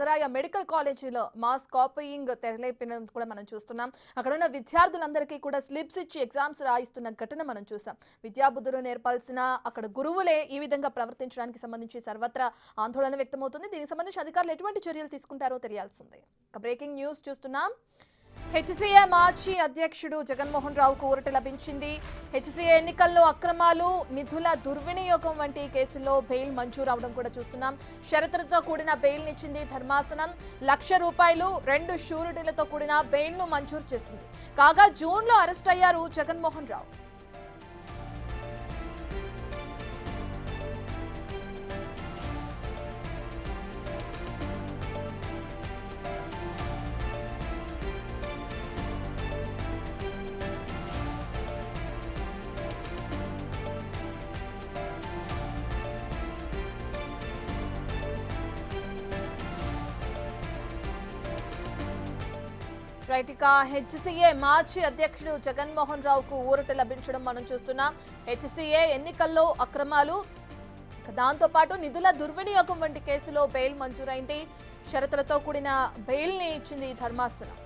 ఉత్తరాయ medical కాలేజీలో mass copying తెరలేపిన కూడా మనం చూస్తున్నాం. అక్కడ ఉన్న విద్యార్థులందరికీ కూడా స్లిప్స్ ఇచ్చి ఎగ్జామ్స్ రాయిస్తున్న ఘటన మనం చూసాం. విద్యాబుద్ధులు నేర్పాల్సిన అక్కడ గురువులే ఈ విధంగా ప్రవర్తించడానికి సంబంధించి సర్వత్రా ఆందోళన వ్యక్తమవుతుంది. దీనికి సంబంధించి అధికారులు ఎటువంటి చర్యలు తీసుకుంటారో తెలియాల్సింది. బ్రేకింగ్ న్యూస్ చూస్తున్నాం. హెచ్సీఏ మాజీ అధ్యక్షుడు జగన్మోహన్ రావుకు ఊరట లభించింది. హెచ్సీఏ ఎన్నికల్లో అక్రమాలు, నిధుల దుర్వినియోగం వంటి కేసుల్లో బెయిల్ మంజూరు అవడం కూడా చూస్తున్నాం. షరతులతో కూడిన బెయిల్ నిచ్చింది ధర్మాసనం. ₹1,00,000 2 షూరిటీలతో కూడిన బెయిల్ ను మంజూరు చేసింది. కాగా జూన్లో అరెస్ట్ అయ్యారు జగన్మోహన్ రావు. రైట్, ఇక హెచ్సీఏ మాజీ అధ్యక్షుడు జగన్మోహన్ రావుకు ఊరట లభించడం మనం చూస్తున్నాం. హెచ్సీఏ ఎన్నికల్లో అక్రమాలు, దాంతో పాటు నిధుల దుర్వినియోగం వంటి కేసులో బెయిల్ మంజూరైంది. షరతులతో కూడిన బెయిల్ ని ఇచ్చింది ధర్మాసనం.